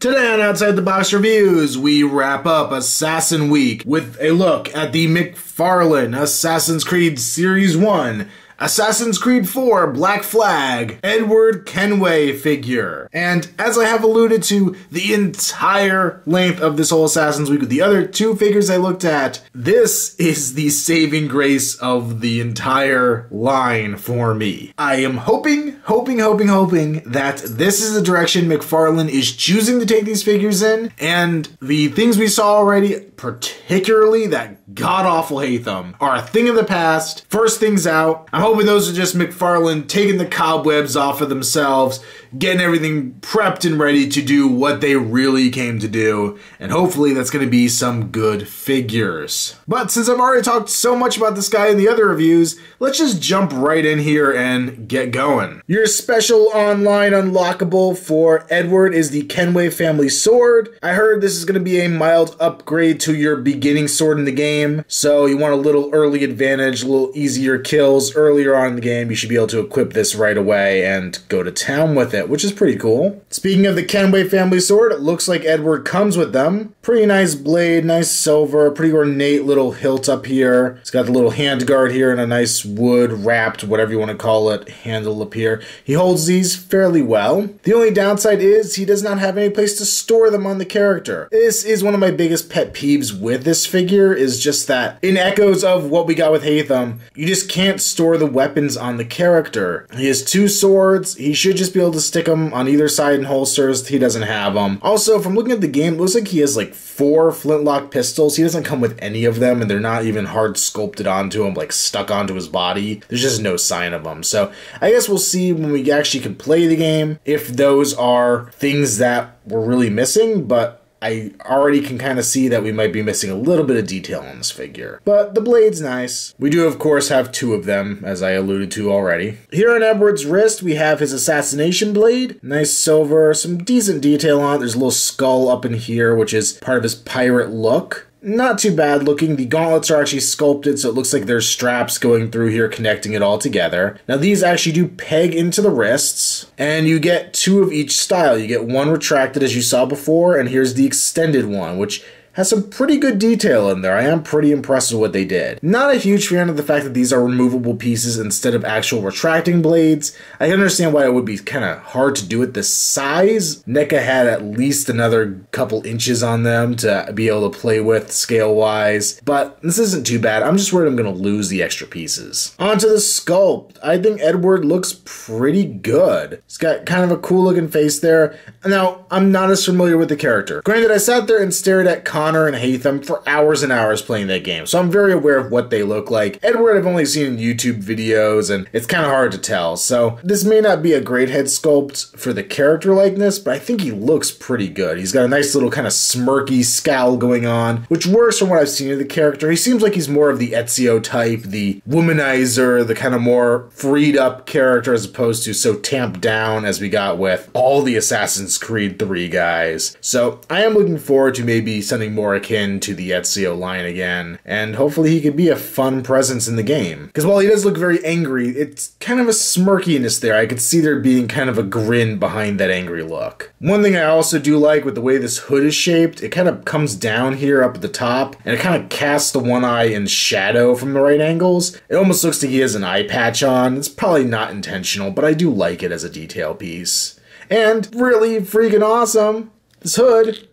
Today on Outside the Box Reviews, we wrap up Assassin Week with a look at the McFarlane Assassin's Creed Series 1, Assassin's Creed 4 Black Flag, Edward Kenway figure. And as I have alluded to the entire length of this whole Assassin's Week with the other two figures I looked at, this is the saving grace of the entire line for me. I am hoping that this is the direction McFarlane is choosing to take these figures in, and the things we saw already, particularly that god-awful Hatham, are a thing of the past. First things out. I'm hoping those are just McFarlane taking the cobwebs off of themselves, getting everything prepped and ready to do what they really came to do, and hopefully that's going to be some good figures. But since I've already talked so much about this guy in the other reviews, let's just jump right in here and get going. Your special online unlockable for Edward is the Kenway family sword. I heard this is going to be a mild upgrade to your beginning sword in the game, so you want a little early advantage, a little easier kills earlier on in the game. You should be able to equip this right away and go to town with it, which is pretty cool. Speaking of the Kenway family sword, it looks like Edward comes with them. Pretty nice blade, nice silver, pretty ornate little hilt up here. It's got the little hand guard here and a nice wood wrapped, whatever you want to call it, handle up here. He holds these fairly well. The only downside is he does not have any place to store them on the character. This is one of my biggest pet peeves with this figure, is just that in echoes of what we got with Hatham, you just can't store the weapons on the character. He has two swords. He should just be able to stick them on either side in holsters. He doesn't have them. Also, from looking at the game, it looks like he has like 4 flintlock pistols. He doesn't come with any of them, and they're not even hard sculpted onto him, like stuck onto his body. There's just no sign of them. So I guess we'll see when we actually can play the game if those are things that we're really missing, but I already can kind of see that we might be missing a little bit of detail on this figure. But the blade's nice. We do, of course, have 2 of them, as I alluded to already. Here on Edward's wrist, we have his assassination blade. Nice silver, some decent detail on it. There's a little skull up in here, which is part of his pirate look. Not too bad looking. The gauntlets are actually sculpted, so it looks like there's straps going through here connecting it all together. Now these actually do peg into the wrists, and you get 2 of each style. You get one retracted as you saw before, and here's the extended one, which has some pretty good detail in there. I am pretty impressed with what they did. Not a huge fan of the fact that these are removable pieces instead of actual retracting blades. I can understand why it would be kind of hard to do at this size. NECA had at least another couple inches on them to be able to play with scale-wise, but this isn't too bad. I'm just worried I'm going to lose the extra pieces. Onto the sculpt. I think Edward looks pretty good. He's got kind of a cool looking face there. Now, I'm not as familiar with the character. Granted, I sat there and stared at Connor and Hatham for hours and hours playing that game, so I'm very aware of what they look like. Edward I've only seen in YouTube videos, and it's kind of hard to tell, so this may not be a great head sculpt for the character likeness, but I think he looks pretty good. He's got a nice little kind of smirky scowl going on, which works from what I've seen of the character. He seems like he's more of the Ezio type, the womanizer, the kind of more freed up character as opposed to so tamped down as we got with all the Assassin's Creed 3 guys. So I am looking forward to maybe something more akin to the Ezio line again, and hopefully he could be a fun presence in the game. Because while he does look very angry, it's kind of a smirkiness there. I could see there being kind of a grin behind that angry look. One thing I also do like with the way this hood is shaped, it kind of comes down here up at the top, and it kind of casts the one eye in shadow from the right angles. It almost looks like he has an eye patch on. It's probably not intentional, but I do like it as a detail piece. And really freaking awesome, this hood,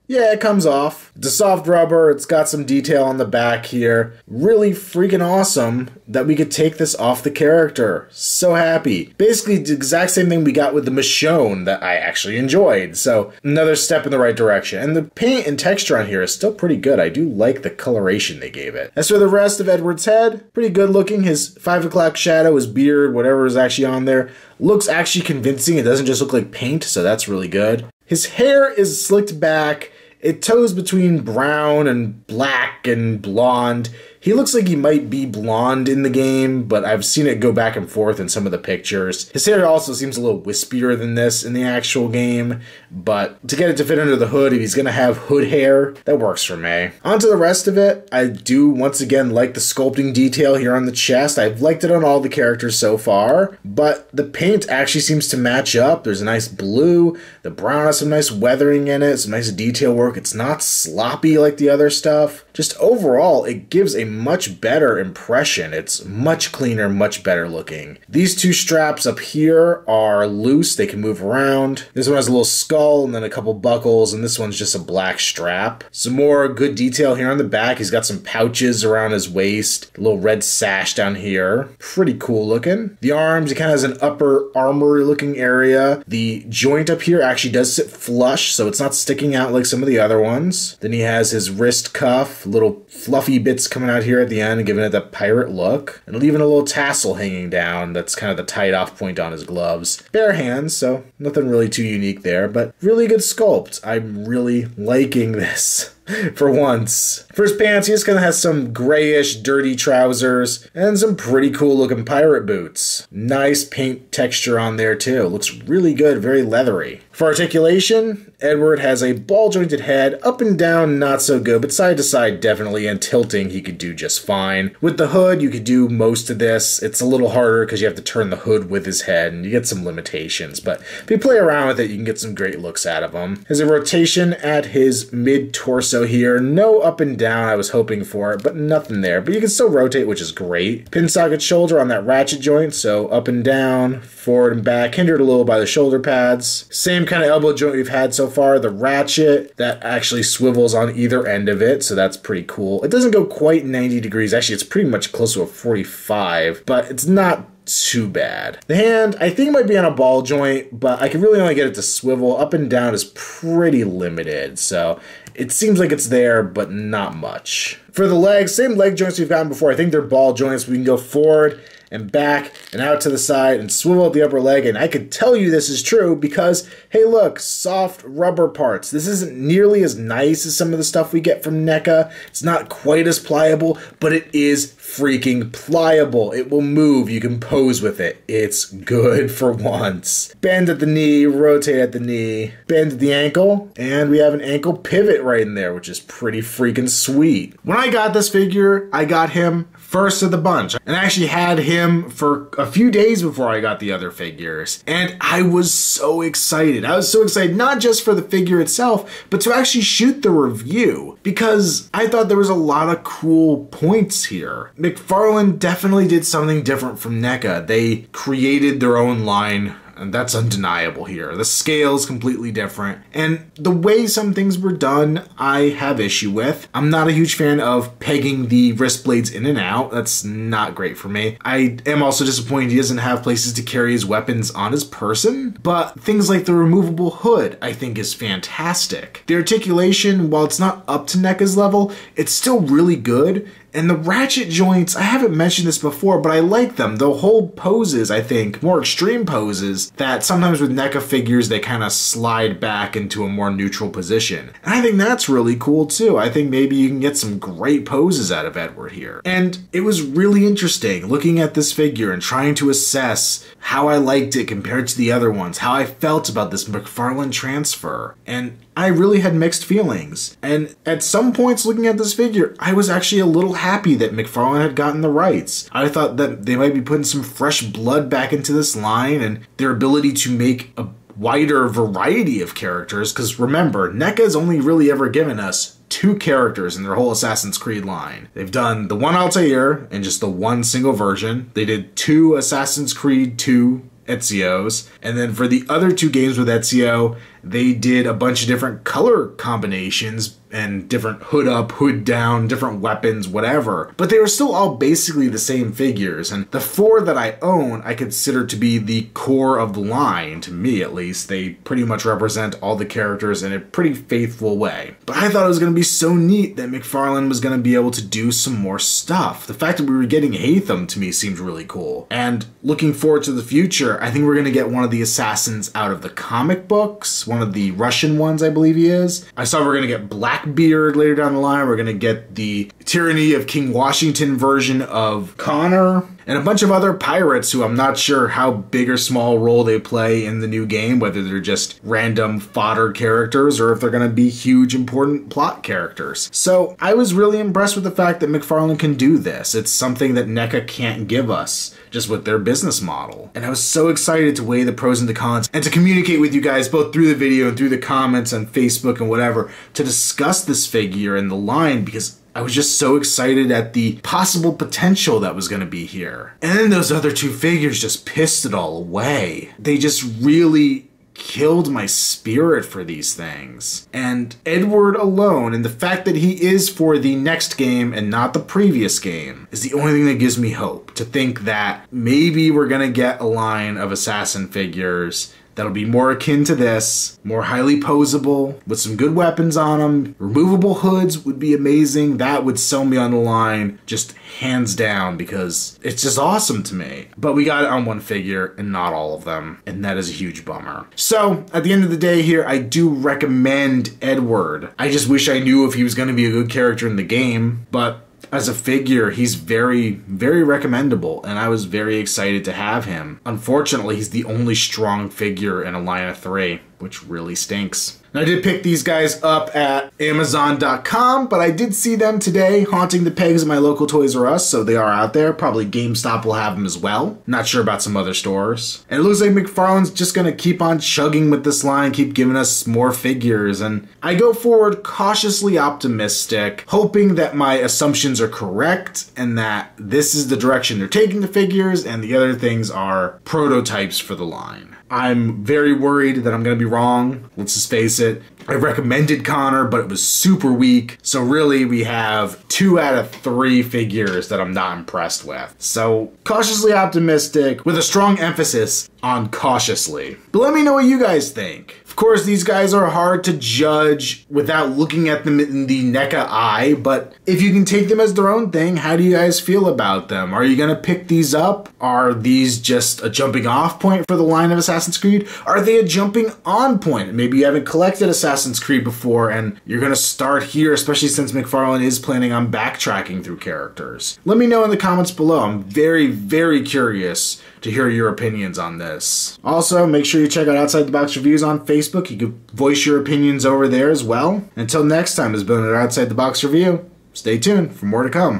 yeah, it comes off. It's a soft rubber, it's got some detail on the back here. Really freaking awesome that we could take this off the character. So happy. Basically the exact same thing we got with the Michonne that I actually enjoyed. So another step in the right direction. And the paint and texture on here is still pretty good. I do like the coloration they gave it. As for the rest of Edward's head, pretty good looking. His 5 o'clock shadow, his beard, whatever is actually on there, looks actually convincing. It doesn't just look like paint, so that's really good. His hair is slicked back. It toes between brown and black and blonde. He looks like he might be blonde in the game, but I've seen it go back and forth in some of the pictures. His hair also seems a little wispier than this in the actual game, but to get it to fit under the hood, if he's going to have hood hair, that works for me. On to the rest of it, I do once again like the sculpting detail here on the chest. I've liked it on all the characters so far, but the paint actually seems to match up. There's a nice blue, the brown has some nice weathering in it, some nice detail work. It's not sloppy like the other stuff. Just overall, it gives a much better impression. It's much cleaner, much better looking. These two straps up here are loose. They can move around. This one has a little skull and then a couple buckles, and this one's just a black strap. Some more good detail here on the back. He's got some pouches around his waist, a little red sash down here. Pretty cool looking. The arms, he kind of has an upper armory looking area. The joint up here actually does sit flush, so it's not sticking out like some of the other ones. Then he has his wrist cuff, little fluffy bits coming out here at the end, giving it the pirate look, and leaving a little tassel hanging down. That's kind of the tied off point on his gloves. Bare hands, so nothing really too unique there, but really good sculpt. I'm really liking this. For once. For his pants, he just kind of has some grayish, dirty trousers and some pretty cool looking pirate boots. Nice paint texture on there too. Looks really good, very leathery. For articulation, Edward has a ball-jointed head, up and down not so good, but side to side definitely, and tilting he could do just fine. With the hood, you could do most of this. It's a little harder because you have to turn the hood with his head, and you get some limitations, but if you play around with it, you can get some great looks out of him. Has a rotation at his mid-torso here. No up and down I was hoping for, but nothing there. But you can still rotate, which is great. Pin socket shoulder on that ratchet joint, so up and down, forward and back, hindered a little by the shoulder pads. Same kind of elbow joint we've had so far. The ratchet, that actually swivels on either end of it, so that's pretty cool. It doesn't go quite 90 degrees. Actually, it's pretty much close to a 45, but it's not too bad. The hand, I think it might be on a ball joint, but I can really only get it to swivel. Up and down is pretty limited, so it seems like it's there, but not much. For the legs, same leg joints we've gotten before. I think they're ball joints. We can go forward and back and out to the side and swivel up the upper leg, and I could tell you this is true because, hey look, soft rubber parts. This isn't nearly as nice as some of the stuff we get from NECA. It's not quite as pliable, but it is freaking pliable. It will move. You can pose with it. It's good for once. Bend at the knee, rotate at the knee, bend at the ankle, and we have an ankle pivot right in there, which is pretty freaking sweet. When I got this figure, I got him first of the bunch, and I actually had him for a few days before I got the other figures, and I was so excited. I was so excited not just for the figure itself, but to actually shoot the review, because I thought there was a lot of cool points here. McFarlane definitely did something different from NECA. They created their own line, and that's undeniable here. The scale is completely different, and the way some things were done, I have issue with. I'm not a huge fan of pegging the wrist blades in and out. That's not great for me. I am also disappointed he doesn't have places to carry his weapons on his person, but things like the removable hood, I think, is fantastic. The articulation, while it's not up to NECA's level, it's still really good. And the ratchet joints, I haven't mentioned this before, but I like them. They'll hold poses, I think, more extreme poses, that sometimes with NECA figures, they kind of slide back into a more neutral position. And I think that's really cool too. I think maybe you can get some great poses out of Edward here. And it was really interesting looking at this figure and trying to assess how I liked it compared to the other ones, how I felt about this McFarlane transfer. And I really had mixed feelings. And at some points looking at this figure, I was actually a little happy that McFarlane had gotten the rights. I thought that they might be putting some fresh blood back into this line and their ability to make a wider variety of characters, because remember, NECA's only really ever given us 2 characters in their whole Assassin's Creed line. They've done the one Altair in just the one single version. They did 2 Assassin's Creed 2 Ezios, and then for the other 2 games with Ezio, they did a bunch of different color combinations and different hood up, hood down, different weapons, whatever. But they were still all basically the same figures, and the 4 that I own I consider to be the core of the line, to me at least. They pretty much represent all the characters in a pretty faithful way. But I thought it was going to be so neat that McFarlane was going to be able to do some more stuff. The fact that we were getting Hatham to me seemed really cool. And looking forward to the future, I think we're going to get one of the assassins out of the comic books, one of the Russian ones, I believe he is. I saw we're going to get Blackbeard later down the line. We're going to get the Tyranny of King Washington version of Connor, and a bunch of other pirates who I'm not sure how big or small role they play in the new game, whether they're just random fodder characters or if they're going to be huge important plot characters. So I was really impressed with the fact that McFarlane can do this. It's something that NECA can't give us just with their business model. And I was so excited to weigh the pros and the cons and to communicate with you guys both through the video and through the comments on Facebook and whatever to discuss this figure and the line, because I was just so excited at the possible potential that was going to be here. And then those other two figures just pissed it all away. They just really killed my spirit for these things. And Edward alone, and the fact that he is for the next game and not the previous game, is the only thing that gives me hope. To think that maybe we're going to get a line of assassin figures that'll be more akin to this, more highly posable, with some good weapons on them. Removable hoods would be amazing. That would sell me on the line, just hands down, because it's just awesome to me. But we got it on one figure and not all of them, and that is a huge bummer. So, at the end of the day here, I do recommend Edward. I just wish I knew if he was going to be a good character in the game, but as a figure, he's very, very recommendable, and I was very excited to have him. Unfortunately, he's the only strong figure in a line of 3, which really stinks. Now, I did pick these guys up at Amazon.com, but I did see them today haunting the pegs at my local Toys R Us, so they are out there. Probably GameStop will have them as well. Not sure about some other stores. And it looks like McFarlane's just gonna keep on chugging with this line, keep giving us more figures, and I go forward cautiously optimistic, hoping that my assumptions are correct and that this is the direction they're taking the figures and the other things are prototypes for the line. I'm very worried that I'm going to be wrong. Let's just face it. I recommended Connor, but it was super weak. So really, we have 2 out of 3 figures that I'm not impressed with. So cautiously optimistic with a strong emphasis on cautiously. But let me know what you guys think. Of course, these guys are hard to judge without looking at them in the NECA eye, but if you can take them as their own thing, how do you guys feel about them? Are you going to pick these up? Are these just a jumping off point for the line of Assassin's Creed? Are they a jumping on point? Maybe you haven't collected Assassin's Creed before and you're going to start here, especially since McFarlane is planning on backtracking through characters. Let me know in the comments below. I'm very, very curious to hear your opinions on this. Also, make sure you check out Outside the Box Reviews on Facebook. You can voice your opinions over there as well. Until next time, this has been another Outside the Box Review. Stay tuned for more to come.